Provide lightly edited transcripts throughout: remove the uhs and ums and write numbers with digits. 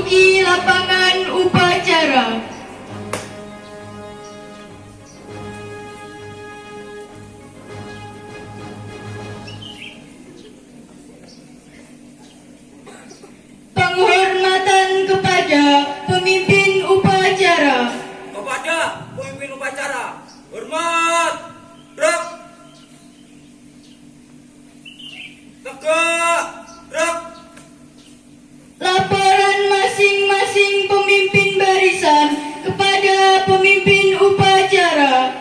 memasuki lapangan upacara. Penghormatan kepada pemimpin upacara. Kepada pemimpin upacara, hormat, gerak, tegak, gerak. Laporan masing-masing pemimpin barisan kepada pemimpin upacara.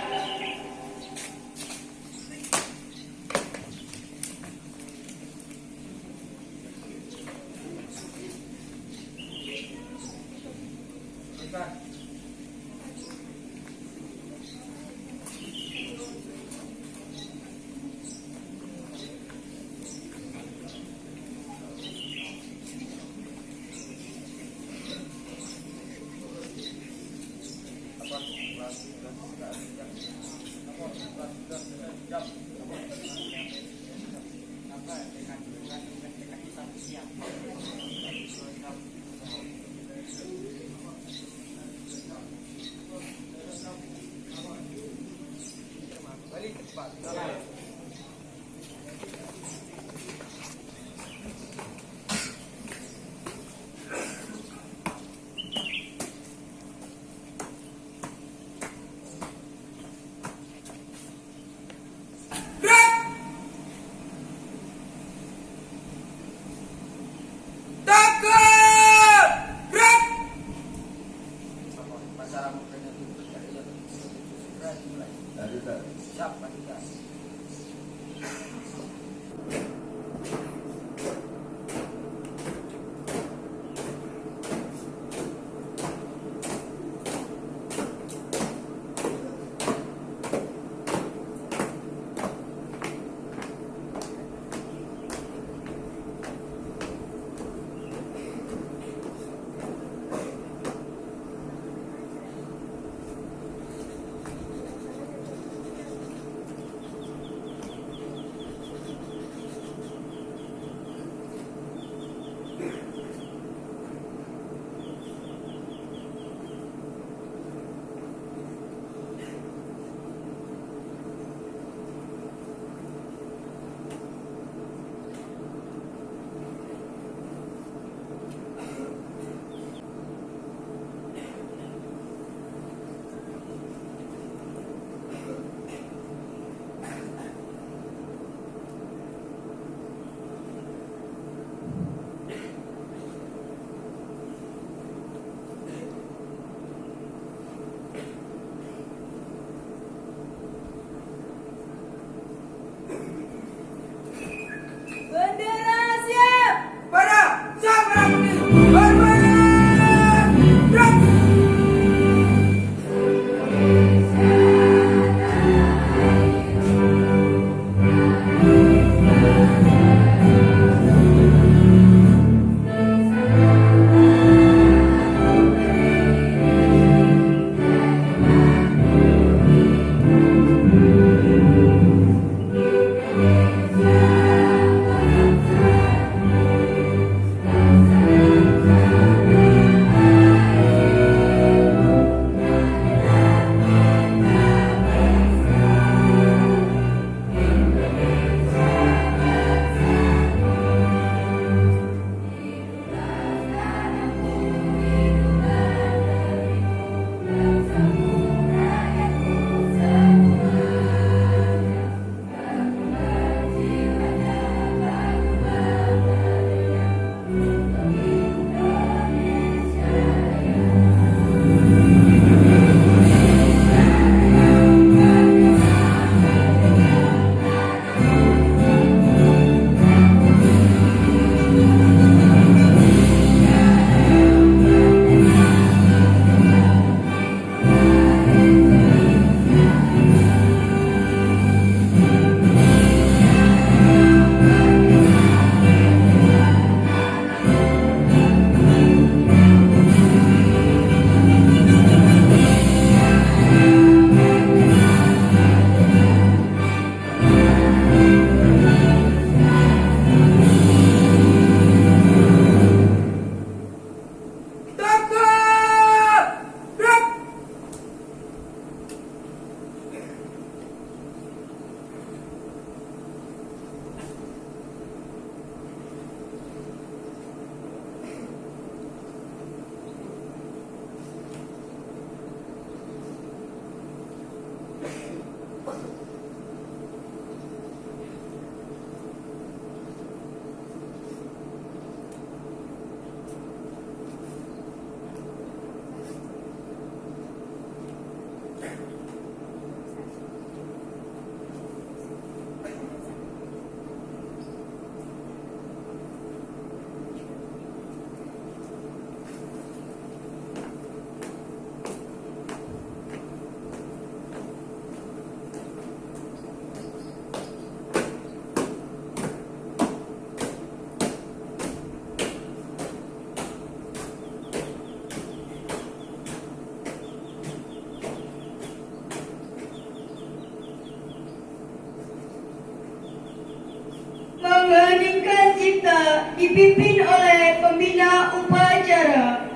kita dipimpin oleh pembina upacara.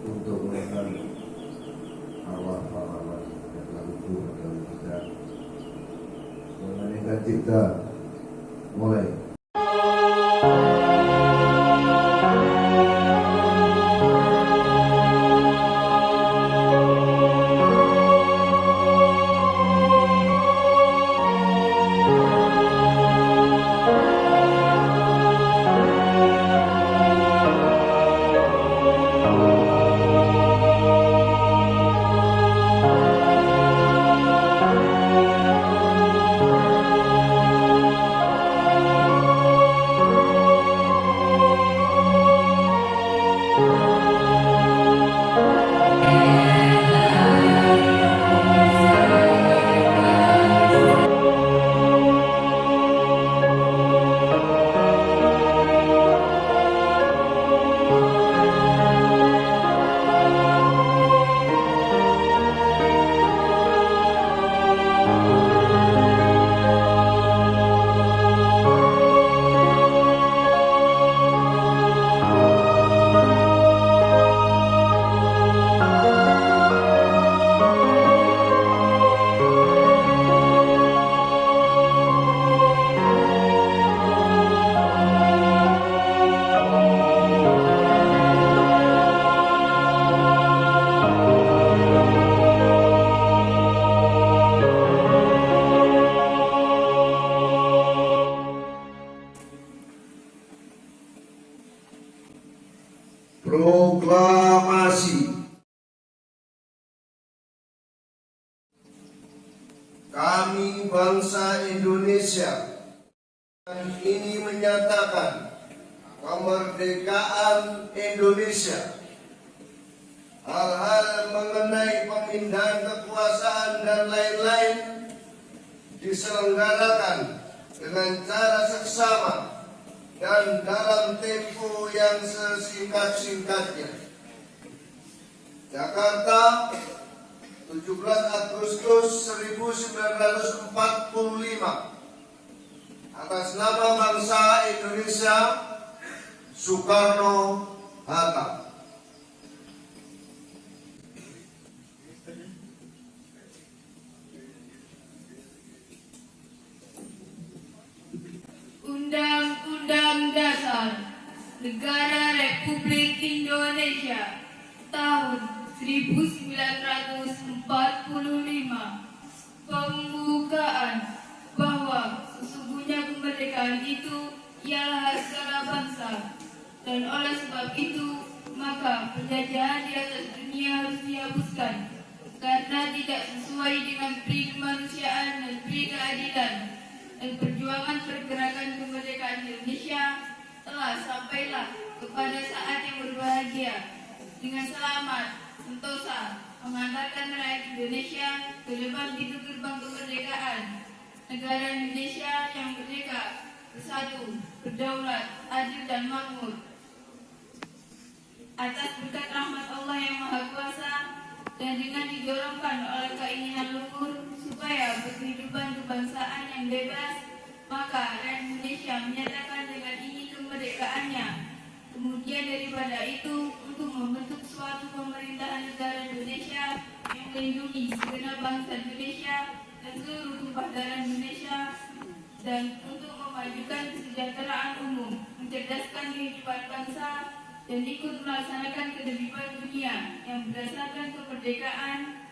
Untuk menahan arwah pahlawan yang telah gugur dalam kita, mengeningkan cipta, mulai. Proklamasi. Kami bangsa Indonesia ini menyatakan kemerdekaan Indonesia. Hal-hal mengenai pemindahan kekuasaan dan lain-lain diselenggarakan dengan cara seksama dan dalam tempo yang sesingkat-singkatnya. Jakarta, 17 Agustus 1945. Atas nama bangsa Indonesia, Soekarno-Hatta. Undang-Undang Dasar Negara Republik Indonesia tahun 1945 pembukaan bahwa sesungguhnya kemerdekaan itu ialah hak segala bangsa, dan oleh sebab itu maka penjajahan di atas dunia harus dihapuskan karena tidak sesuai dengan pri kemanusiaan dan pri keadilan. Dan perjuangan pergerakan kemerdekaan Indonesia telah sampailah kepada saat yang berbahagia dengan selamat, sentosa, mengantarkan rakyat Indonesia ke depan pintu gerbang kemerdekaan. Negara Indonesia yang merdeka, bersatu, berdaulat, adil dan makmur. Atas berkat rahmat Allah yang Maha Kuasa dan dengan didorongkan oleh keinginan luhur supaya berkehidupan kebangsaan yang bebas, maka rakyat Indonesia menyatakan dengan ini kemerdekaannya. Kemudian daripada itu, untuk membentuk suatu pemerintahan negara Indonesia yang melindungi segenap bangsa Indonesia dan seluruh tumpah darah Indonesia, dan untuk memajukan kesejahteraan umum, mencerdaskan kehidupan bangsa, dan ikut melaksanakan ketertiban dunia yang berdasarkan kemerdekaan,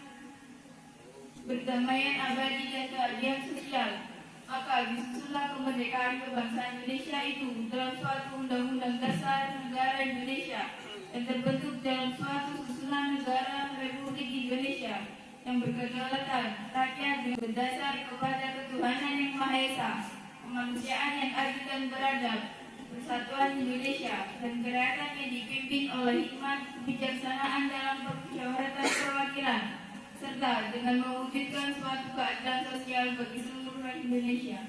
perdamaian abadi dan keadilan sosial. Maka disusunlah kemerdekaan kebangsaan Indonesia itu dalam suatu undang-undang dasar negara Indonesia yang terbentuk dalam suatu susunan negara Republik Indonesia yang berkedaulatan rakyat yang berdasar kepada ketuhanan yang Maha Esa, kemanusiaan yang adil dan beradab, persatuan Indonesia, dan gerakan yang dipimpin oleh hikmat kebijaksanaan dalam permusyawaratan perwakilan, serta dengan mewujudkan suatu keadilan sosial bagi seluruh rakyat Indonesia.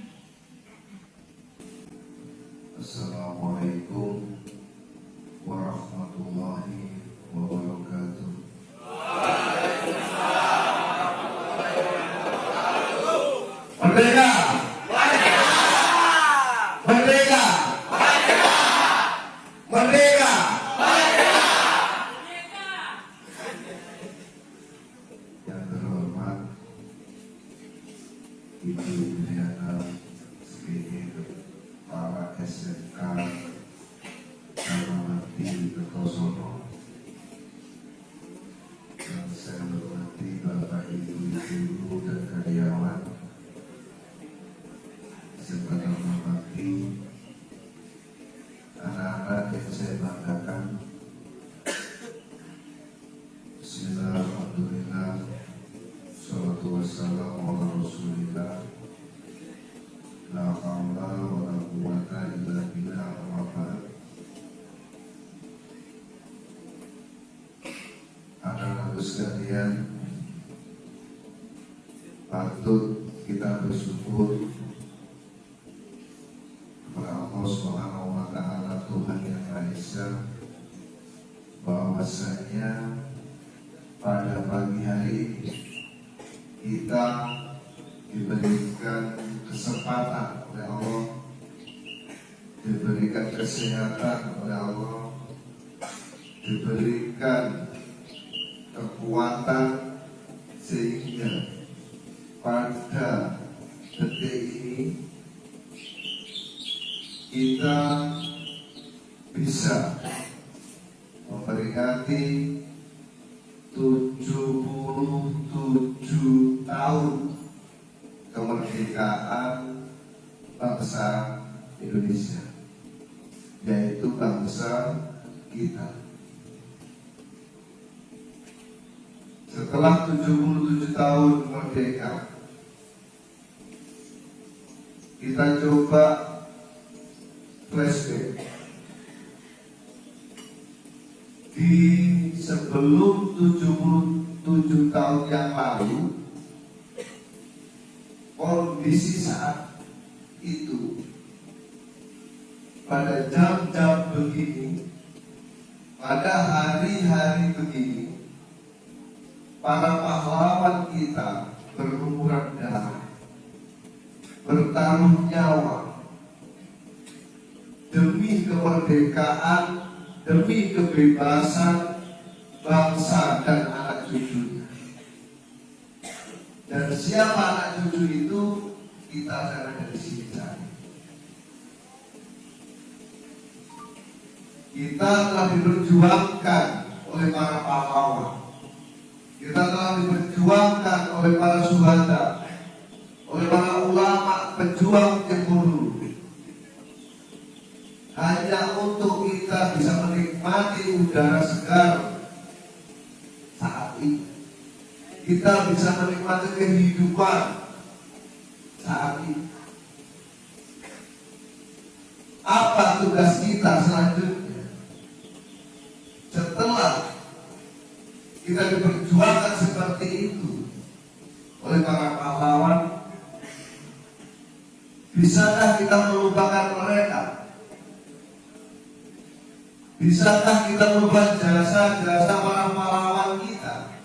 Assalamualaikum warahmatullahi wabarakatuh. Merdeka! Merdeka! Ibu Juliana sebagai Kepala SMK Karamati Kertosono, yang saya hormati Bapak Ibu guru dan karyawan, serta menghormati anak-anak yang saya banggakan. Bismillahirrahmanirrahim. Salatu wassalamu ala Rasulillah. La haula wa la quwwata illa billah. Anak-anak sekalian, patut kita bersyukur kepada Allah Subhanahu wa Ta'ala, Tuhan yang Maha Esa, bahwasanya pada pagi hari ini kita diberikan kesempatan oleh Allah, diberikan kesehatan oleh Allah, diberikan kekuatan sehingga pada detik ini kita bisa memperingati 77 tahun kemerdekaan bangsa Indonesia, yaitu bangsa kita. Setelah 77 tahun merdeka, kita coba flashback di sebelum 77 tahun yang lalu. Kondisi saat itu pada jam-jam begini, pada hari-hari begini, para pahlawan kita berlumuran darah, bertaruh nyawa demi kemerdekaan, demi kebebasan bangsa dan anak cucunya. Dan siapa anak cucu itu, kita akan dari sini cari. Kita telah diperjuangkan oleh para pahlawan, kita telah diperjuangkan oleh para syuhada, oleh para ulama pejuang yang dulu, hanya untuk kita bisa menikmati udara segar saat ini, kita bisa menikmati kehidupan saat ini. Apa tugas kita selanjutnya setelah kita diperjuangkan seperti itu oleh para pahlawan? Bisakah kita melupakan mereka? Bisakah kita melupakan jasa-jasa para pahlawan kita,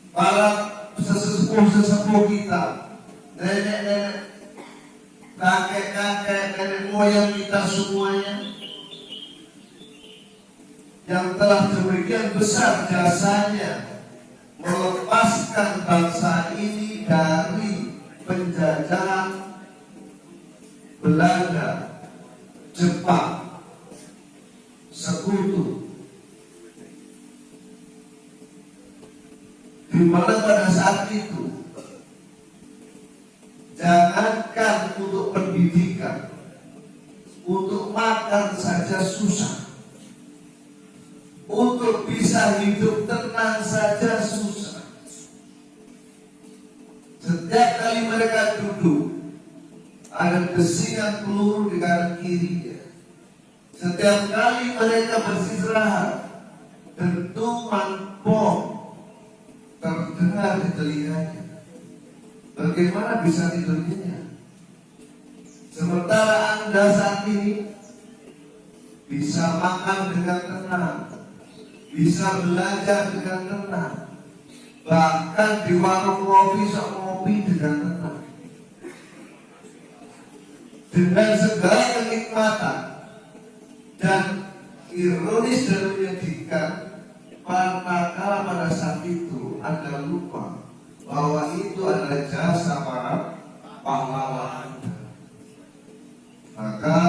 para sesepuh-sesepuh kita, nenek-nenek, kakek-kakek, nenek moyang kita semuanya, yang telah demikian besar jasanya melepaskan bangsa ini dari penjajahan Belanda, Jepang, sekutu, di mana pada saat itu jangankan untuk pendidikan, untuk makan saja susah, untuk bisa hidup tenang saja susah. Setiap kali mereka duduk, ada desingan peluru di kanan kirinya. Setiap kali mereka beristirahat, dentuman bom terdengar di telinganya. Bagaimana bisa tidurnya? Sementara Anda saat ini bisa makan dengan tenang, bisa belajar dengan tenang, bahkan di warung kopi sok ngopi dengan tenang, dengan segala kenikmatan. Dan ironis dan menyedihkan, pada saat itu Anda lupa bahwa itu adalah jasa para pahlawan. Maka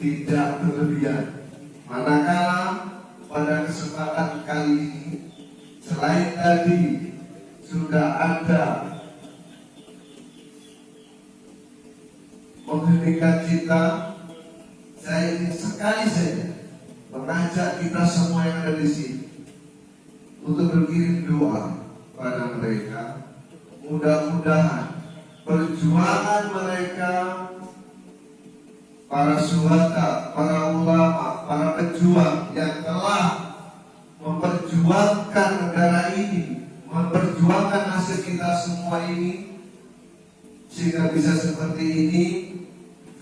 tidak berlebihan. Manakala pada kesempatan kali ini, selain tadi sudah ada mengheningkan cita, saya ingin sekali saja mengajak kita semua yang ada di sini untuk berkirim doa pada mereka. Mudah-mudahan perjuangan mereka, para syuhada, para ulama, para pejuang yang telah memperjuangkan negara ini, memperjuangkan nasib kita semua ini, sehingga bisa seperti ini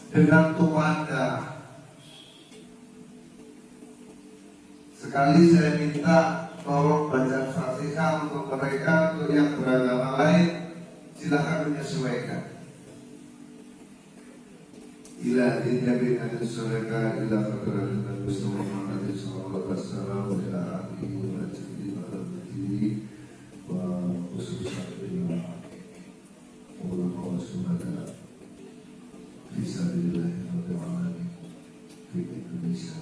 dengan tumanda. Sekali saya minta tolong baca Fatihah untuk mereka, untuk yang beragama lain silakan menyesuaikan. Ila dinya bina disureka ila fakratin dan Mustafa Muhammad sallallahu alaihi wasallam ila alihi wa sahbihi wa khususan ila ulama wa syuhada fisabilillah wa di Indonesia.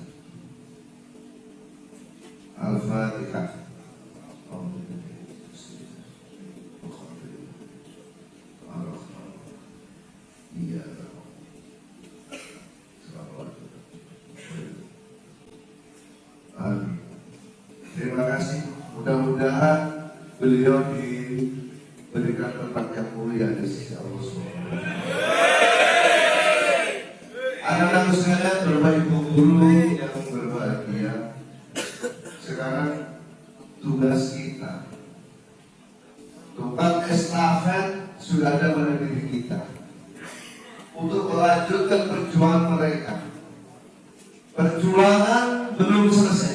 Al-Fatihah. Terima kasih. Mudah-mudahan beliau diberikan tempat yang mulia di sisi Allah SWT. Anak-anak sekalian, Bapak Ibu guru yang berbahagia, sekarang tugas kita, tongkat estafet sudah ada pada diri kita untuk melanjutkan perjuangan mereka. Perjuangan belum selesai.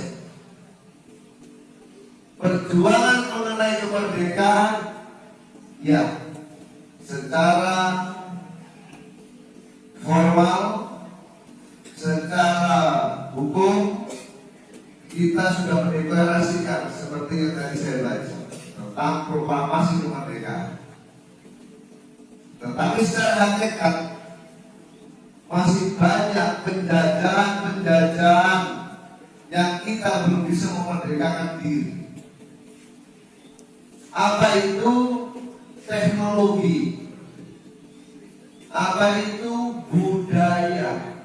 Perjuangan mengenai kemerdekaan, ya, secara formal, secara hukum kita sudah mendeklarasikan seperti yang tadi saya baca tentang proklamasi kemerdekaan. Tetapi secara hakikat masih banyak penjajahan yang kita belum bisa memerdekakan diri. Apa itu teknologi? Apa itu budaya?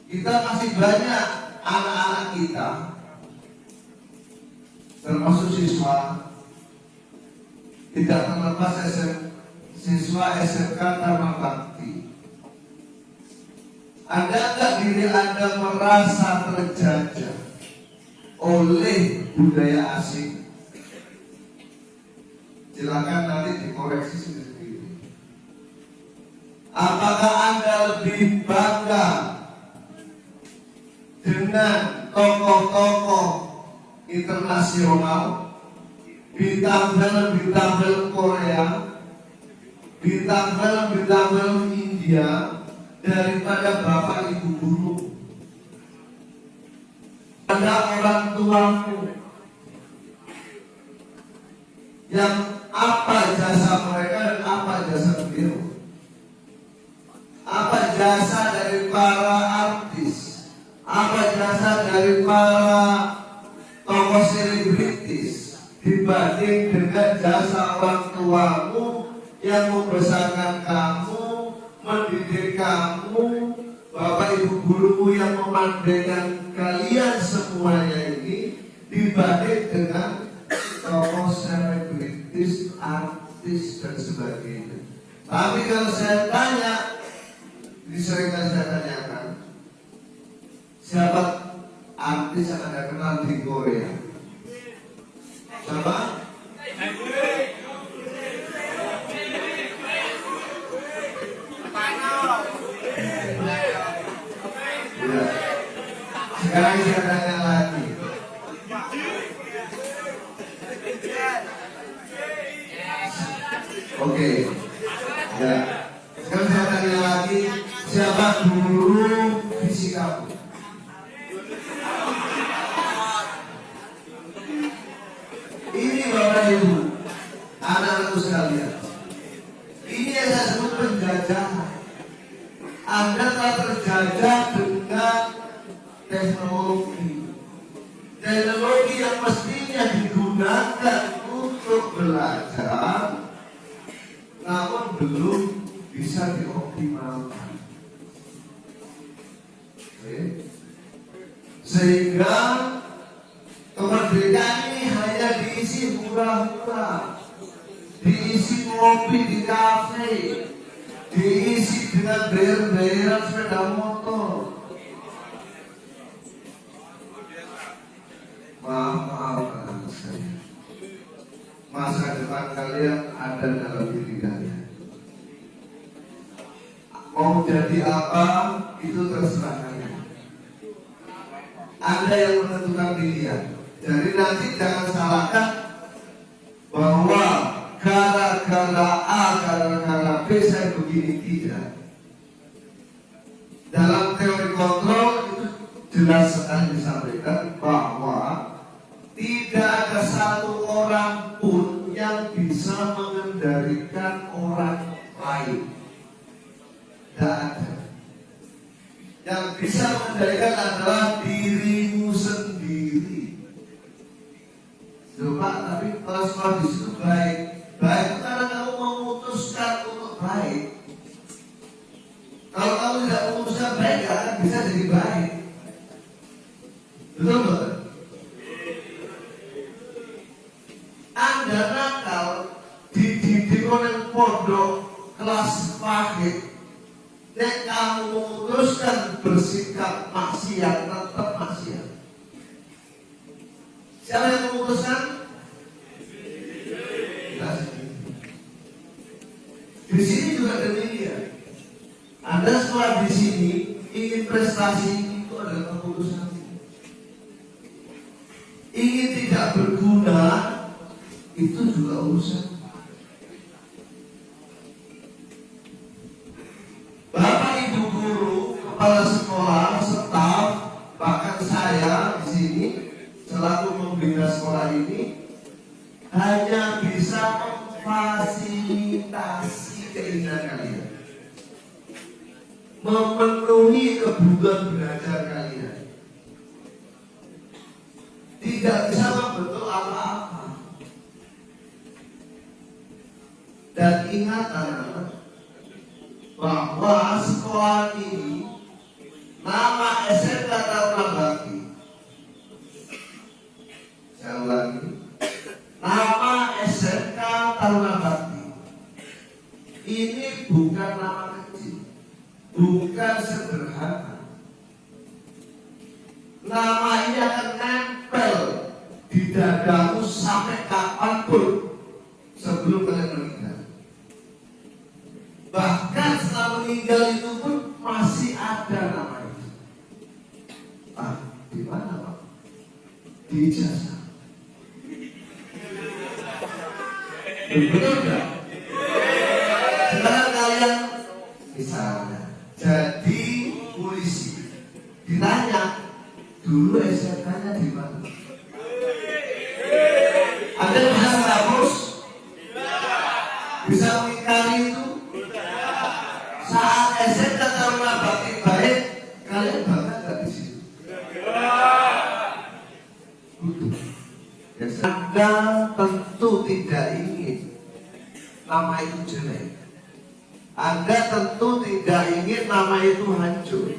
Kita masih banyak anak-anak kita, termasuk siswa, tidak terlepas siswa SMK Dharma Bakti. Ada nggak diri Anda merasa terjajah oleh budaya asing? Silakan nanti dikoreksi sendiri. Apakah Anda lebih bangga dengan tokoh-tokoh internasional, bintang film Korea, bintang film India, daripada Bapak Ibu guru? Ada orang tuamu yang apa jasa mereka dan apa jasa beliau? Apa jasa dari para artis? Apa jasa dari para tokoh selebritis dibanding dengan jasa orang tuamu yang membesarkan kamu, mendidik kamu, Bapak Ibu gurumu yang memandangkan kalian semuanya ini, dibanding dengan tokoh selebritis, artis dan sebagainya. Tapi kalau saya tanya, diseringkan saya tanyakan, siapa artis yang Anda kenal di Korea? Siapa? Ya. Sekarang saya tanya lagi. Oke. Ya. Sekarang saya tanya lagi, siapa guru fisikamu? Bapak Ibu, anak-anakku sekalian, ini yang saya sebut penjajahan. Anda telah terjajah dengan teknologi. Teknologi yang mestinya digunakan untuk belajar, namun belum bisa dioptimalkan. Oke. Sehingga kemerdekaan ini hanya diisi hura-hura, diisi ngopi di kafe, diisi dengan bayar-bayaran sepeda motor. Maaf saya. Masa depan kalian ada dalam diri kalian. Mau jadi apa itu terserah kalian. Anda yang menentukan pilihan. Jadi nanti jangan salahkan bahwa gara-gara A, gara-gara B saya begini, tidak. Dalam teori kontrol itu jelas sekali disampaikan bahwa tidak ada satu orang pun yang bisa mengendalikan orang lain. Tidak ada. Yang bisa mengendalikan adalah dirimu sendiri. Coba, tapi kalau semua di situ baik, baik itu karena kamu memutuskan untuk baik. Kalau kamu tidak memutuskan baik, gak akan bisa jadi baik. Betul betul. Anda nakal dididik oleh pondok kelas pahit. Nek kamu memutuskan bersikap maksiat, tetap maksiat. Siapa yang memutuskan? Di sini juga demikian. Anda setelah di sini ingin prestasi, itu adalah keputusan. Ingin tidak berguna, itu juga urusan. Bapak Ibu guru, kepala sekolah, staf, bahkan saya di sini selaku pembina sekolah ini hanya bisa memfasilitasi keinginan kalian, memenuhi kebutuhan belajar kalian. Tidak bisa membentuk apa-apa. Dan ingat anak-anak, bahwa sekolah ini nama SMK Taruna Bakti. Saya ulangi, nama SMK Taruna Bakti ini bukan nama kecil, bukan sederhana. Nama ini akan nempel di dadamu sampai kapanpun sebelum kalian meninggal. Bahkan setelah meninggal itu pun masih ada nama itu. Ah, di mana Pak? Di ijazah. Betul enggak? Sekarang kalian misalnya jadi polisi, ditanya dulu SMK-nya di mana? Ada yang bisa menghapus? Bisa mengingkari itu? Saat SMK Taruna Bakti baik, kalian bangga nggak di situ? Anda tentu tidak ingin nama itu jelek. Anda tentu tidak ingin nama itu hancur.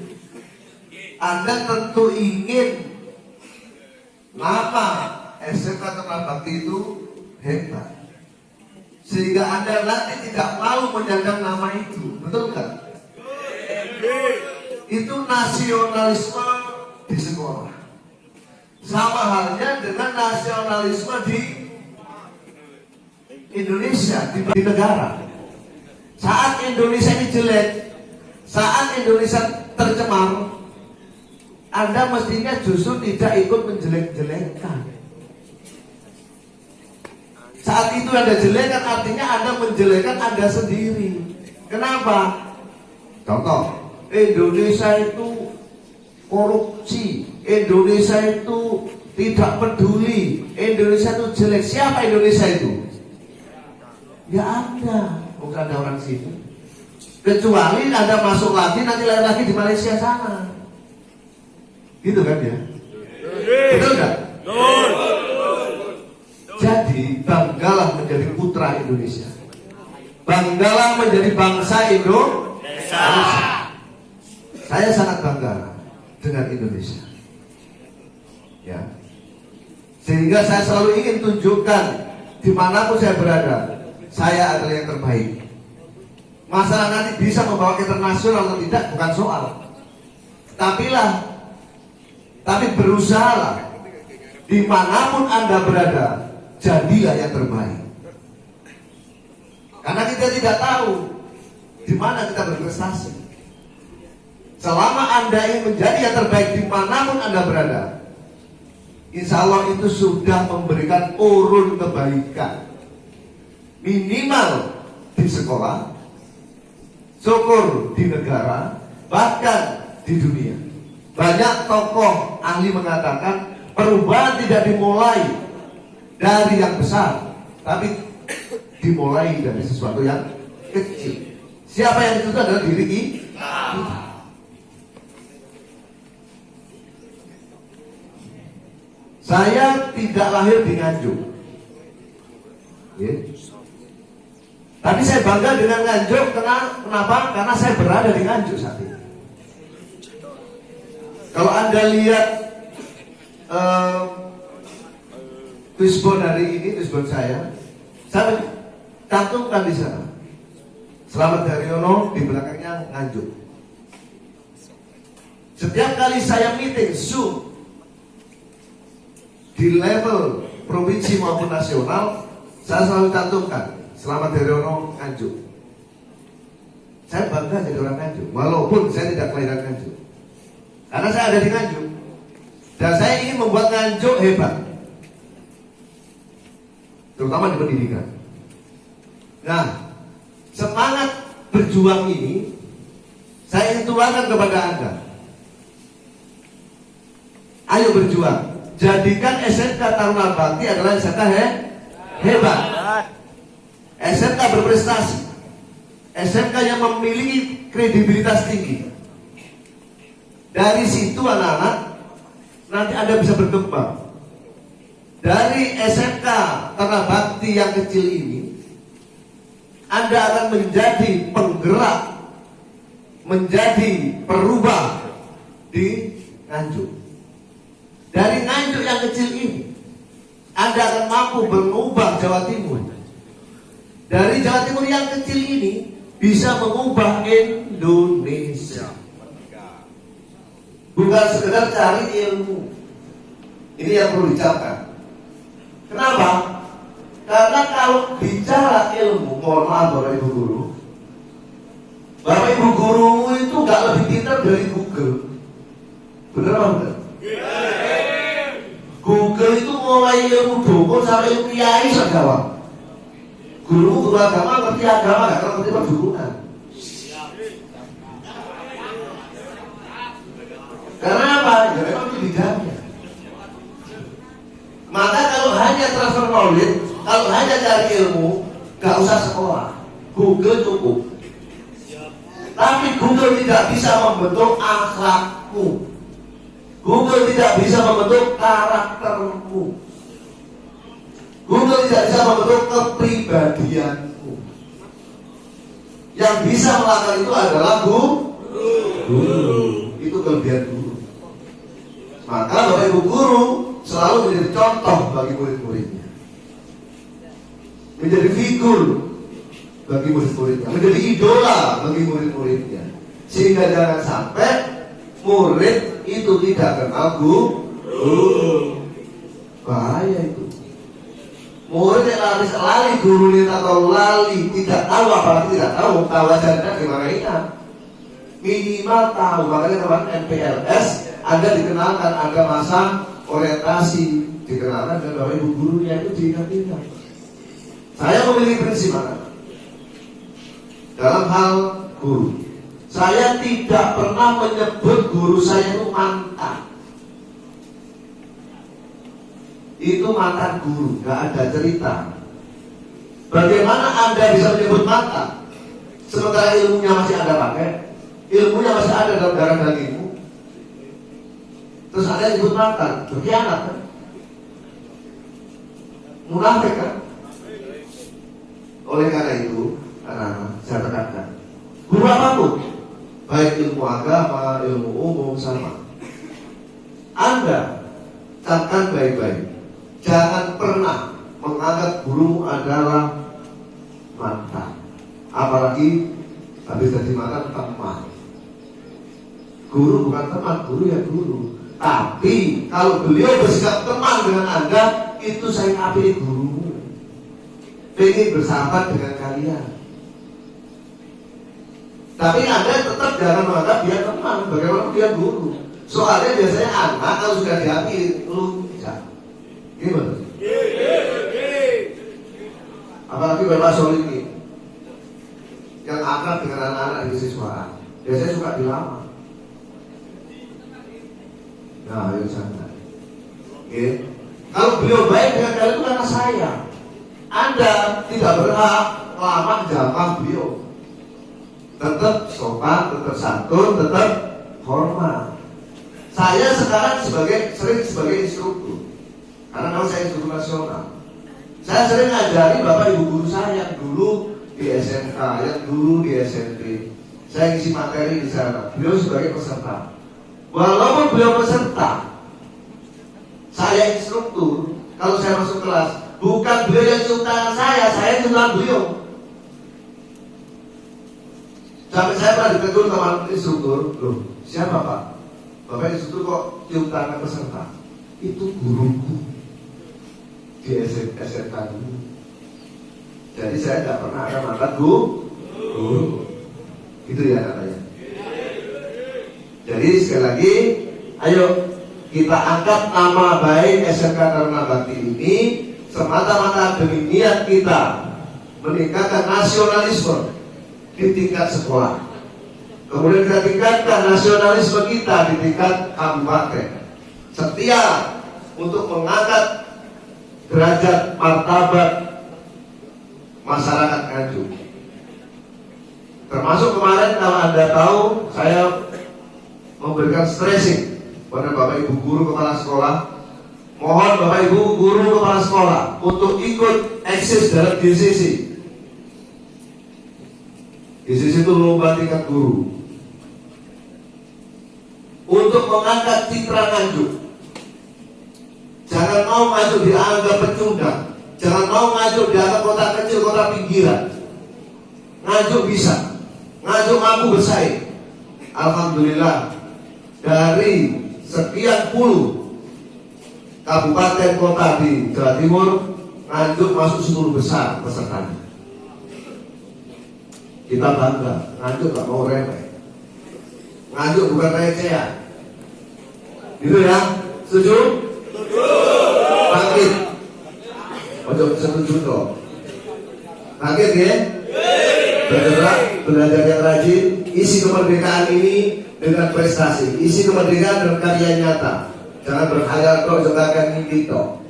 Anda tentu ingin nama SMK Taruna Bakti itu hebat, sehingga Anda nanti tidak mau menyandang nama itu. Betul kan? Itu nasionalisme di sekolah. Sama halnya dengan nasionalisme di Indonesia, di negara. Saat Indonesia ini jelek, saat Indonesia tercemar, Anda mestinya justru tidak ikut menjelek-jelekkan. Saat itu ada jelekan, artinya Anda menjelekan Anda sendiri. Kenapa? Contoh, Indonesia itu korupsi, Indonesia itu tidak peduli Indonesia itu jelek. Siapa Indonesia itu? Ya Anda, bukan ada orang sini. Kecuali Anda masuk lagi, nanti lahir lagi di Malaysia sana. Gitu kan ya? Betul nggak? Jadi banggalah menjadi putra Indonesia. Banggalah menjadi bangsa Indonesia. Saya sangat bangga dengan Indonesia. Ya. Sehingga saya selalu ingin tunjukkan dimanapun saya berada, saya adalah yang terbaik. Masalah nanti bisa membawa ke internasional atau tidak bukan soal. Tapi berusahalah dimanapun Anda berada, jadilah yang terbaik. Karena kita tidak tahu di mana kita berprestasi. Selama Anda ingin menjadi yang terbaik dimanapun Anda berada, insya Allah itu sudah memberikan urun kebaikan. Minimal di sekolah, syukur di negara, bahkan di dunia. Banyak tokoh ahli mengatakan perubahan tidak dimulai dari yang besar, tapi dimulai dari sesuatu yang kecil. Siapa yang itu adalah diri kita. Saya tidak lahir di Nganjuk, tapi saya bangga dengan Nganjuk. Kenapa? Karena saya berada di Nganjuk saat ini. Kalau Anda lihat tuisbon hari ini, tuisbon saya cantumkan di sana. Selamat Daryono, di belakangnya Nganjuk. Setiap kali saya meeting Zoom di level provinsi maupun nasional, saya selalu cantumkan Selamat Daryono Nganjuk. Saya bangga jadi orang Nganjuk, walaupun saya tidak kelahiran Nganjuk. Karena saya ada di Nganjuk, dan saya ingin membuat Nganjuk hebat, terutama di pendidikan. Nah, semangat berjuang ini saya ingin tularkan kepada Anda. Ayo berjuang. Jadikan SMK Taruna Bakti adalah SMK hebat, SMK berprestasi, SMK yang memiliki kredibilitas tinggi. Dari situ anak-anak nanti Anda bisa berkembang. Dari SMK Taruna Bakti yang kecil ini, Anda akan menjadi penggerak, menjadi perubah di Nganjuk. Dari Nganjuk yang kecil ini, Anda akan mampu mengubah Jawa Timur. Dari Jawa Timur yang kecil ini bisa mengubah Indonesia. Bukan sekedar cari ilmu. Ini yang perlu dicapai. Kenapa? Karena kalau bicara ilmu, mohon maaf Bapak Ibu Guru, Bapak Ibu Gurumu itu gak lebih pintar dari Google. Bener apa bener? Google itu mulai ilmu dukun sampai ilmu kiai segala. Guru agama ngerti agama, gak ngerti perdukunan. Karena apa? Ya memang itu bidangnya. Maka kalau hanya transfer knowledge, kalau hanya cari ilmu, gak usah sekolah. Google cukup. Tapi Google tidak bisa membentuk akhlakmu. Google tidak bisa membentuk karaktermu. Google tidak bisa membentuk kepribadianmu. Yang bisa melakukan itu adalah guru. Itu kelebihan guru. Maka Bapak Ibu Guru selalu menjadi contoh bagi murid-muridnya, menjadi figur bagi murid-muridnya, menjadi idola bagi murid-muridnya. Sehingga jangan sampai murid itu tidak kenal guru. Bahaya itu. Murid yang lali gurunya atau lali, tidak tahu, apalagi tidak tahu ajarnya gimana ingat. Minimal tahu. Makanya teman MPLS Anda dikenalkan, ada masa orientasi, dikenalkan dengan Bapak Ibu gurunya itu diingat-ingat. Saya memiliki prinsip dalam hal guru. Saya tidak pernah menyebut guru saya itu mantan. Itu mantan guru, nggak ada cerita. Bagaimana Anda bisa menyebut mantan sementara ilmunya masih Anda pakai, ilmunya masih ada dalam darah dagingmu? Terus Anda nyebut mantan, berkhianat kan? Munafik kan? Oleh karena itu, anak-anak, saya tekankan, guru apapun, baik ilmu agama, ilmu umum, sama, Anda camkan baik-baik, jangan pernah menganggap guru adalah mantan, apalagi habis jadi mantan teman. Guru bukan teman, guru ya guru. Tapi kalau beliau bersikap teman dengan Anda, itu saya ngapiri guru, pengen bersahabat dengan kalian. Tapi Anda tetap jangan menganggap dia teman, bagaimana dia guru. Soalnya biasanya anak kalau sudah diambil, lu bisa. Gimana? Apalagi Bapak Soliki yang akrab dengan anak-anak di siswaan, biasanya suka dilamar. Nah, itu sangat. Oke. Kalau beliau baik dengan kalian itu karena sayang. Anda tidak berhak lama jamah beliau. Tetap sopan, tetap santun, tetap hormat. Saya sekarang sering sebagai instruktur, karena kalau saya instruktur nasional. Saya sering ngajari bapak ibu guru saya yang dulu di SMK, yang dulu di SMP. Saya ngisi materi di sana. Beliau sebagai peserta. Walaupun beliau peserta, saya instruktur. Kalau saya masuk kelas, bukan beliau yang cium tangan saya cium tangan beliau. Sampai saya pernah ditegur teman instruktur, loh siapa Pak? Bapak instruktur kok cium tangan peserta? Itu guruku di SMK dulu. Jadi saya tidak pernah ada mantan guru. Gitu ya katanya. Jadi sekali lagi, ayo kita angkat nama baik SMK Taruna Bakti ini semata-mata demi niat kita meningkatkan nasionalisme di tingkat sekolah. Kemudian kita tingkatkan nasionalisme kita di tingkat kabupaten. Setia untuk mengangkat derajat martabat masyarakat Nganjuk. Termasuk kemarin kalau Anda tahu, saya memberikan stressing pada Bapak Ibu guru kepala sekolah. Mohon Bapak Ibu guru kepala sekolah untuk ikut eksis dalam GCC. GCC itu lomba tingkat guru untuk mengangkat citra Nganjuk. Jangan mau Nganjuk dianggap pecundang, jangan mau Nganjuk dianggap kota kecil, kota pinggiran. Nganjuk bisa, Nganjuk mampu bersaing. Alhamdulillah, dari sekian puluh kabupaten kota di Jawa Timur, Nganjuk masuk 10 besar pesertanya. Kita bangga, Nganjuk gak mau remeh. Nganjuk bukan recehan. Gitu ya? Setuju? Setuju. Bangkit. Ojo setuju dong. Bangkit ya? Belajar yang rajin. Isi kemerdekaan ini dengan prestasi. Isi kemerdekaan dengan karya nyata. Jangan berkhayal kok, jangan mimpi toh.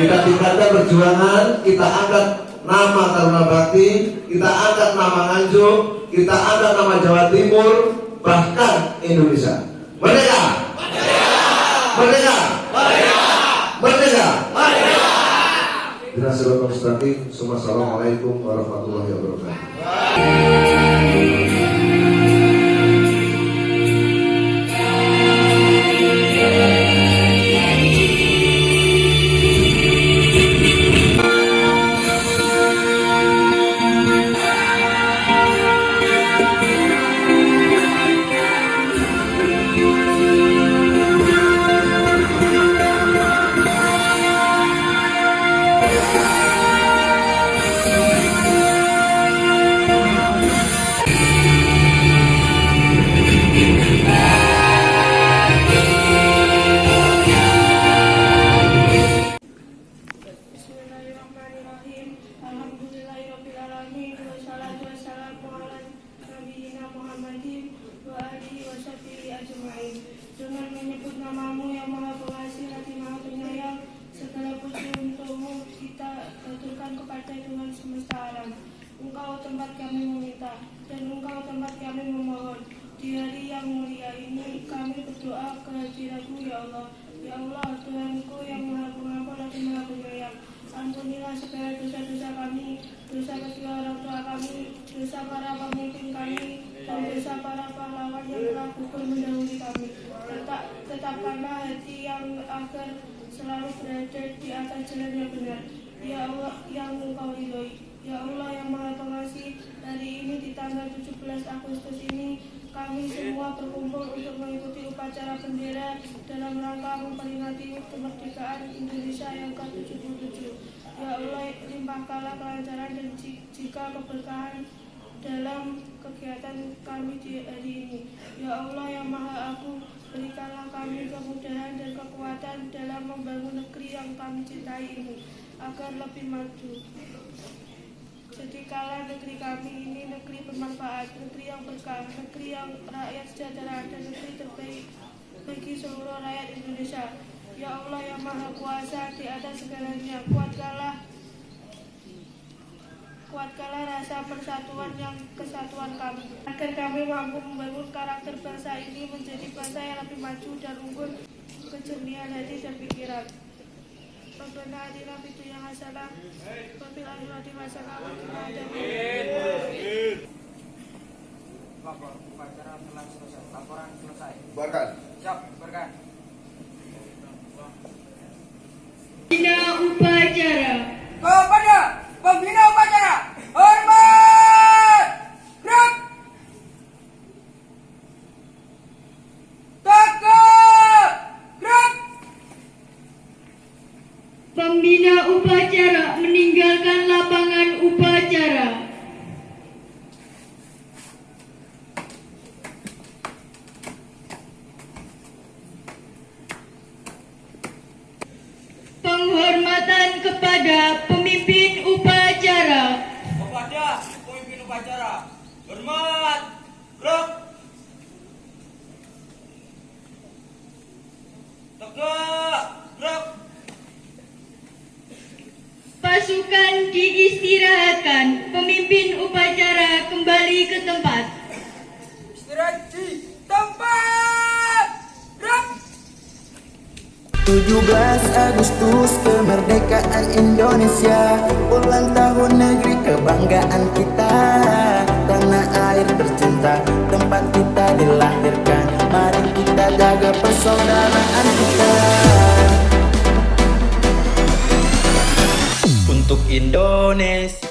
Kita tingkatkan perjuangan, kita angkat nama Taruna Bakti, kita angkat nama Nganjuk, kita angkat nama Jawa Timur, bahkan Indonesia. Merdeka! Merdeka! Merdeka! Merdeka! Merdeka! Assalamualaikum warahmatullahi wabarakatuh. Dengan menyebut namamu yang maha pengasih hati maha penyayang, Segala puji untukmu kita aturkan kepada Tuhan semesta alam. Engkau tempat kami meminta dan Engkau tempat kami memohon. Di hari yang mulia ini kami berdoa kehadirat-Mu ya Allah. Ya Allah, Tuhanku yang Maha Pengampun dan Maha Penyayang. Ampunilah segala dosa-dosa kami, dosa kedua orang tua kami, dosa para pemimpin kami, dan dosa para pahlawan yang telah gugur mendahului kami. Tetapkanlah hati yang agar selalu berada di atas jalan yang benar. Ya Allah yang Engkau ridhoi. Ya Allah yang Maha Pengasih, hari ini di tanggal 17 Agustus ini kami semua berkumpul untuk mengikuti upacara bendera dalam rangka memperingati kemerdekaan Indonesia yang ke-77. Ya Allah, limpahkanlah kelancaran dan jika keberkahan dalam kegiatan kami di hari ini. Ya Allah yang Maha Agung, berikanlah kami kemudahan dan kekuatan dalam membangun negeri yang kami cintai ini agar lebih maju. Jadikanlah negeri kami ini negeri bermanfaat, negeri yang berkah, negeri yang rakyat sejahtera, dan negeri terbaik bagi seluruh rakyat Indonesia. Ya Allah yang Maha Kuasa di atas segalanya, kuatkanlah rasa persatuan yang kesatuan kami, agar kami mampu membangun karakter bangsa ini menjadi bangsa yang lebih maju dan unggul kejernihan hati dan pikiran. Rabbana atina fid dunya hasanah wa fil akhirati hasanah wa qina adzabannar. Upacara telah selesai. Laporan selesai. Bubarkan. Siap, bubarkan. Pembina upacara. Kepada pembina upacara, hormat! Gerak! Tegak! Gerak! Pembina upacara meninggalkan lapangan upacara. Penghormatan kepada pemimpin upacara. Kepada pemimpin upacara, hormat! Gerak! Tegak! Gerak! Pasukan diistirahatkan. Pemimpin upacara kembali ke tempat. Istirahat di tempat! Gerak! 17 Agustus kemerdekaan Indonesia, ulang tahun negeri kebanggaan kita, tanah air tercinta tempat kita dilahirkan. Mari kita jaga persaudaraan kita untuk Indonesia.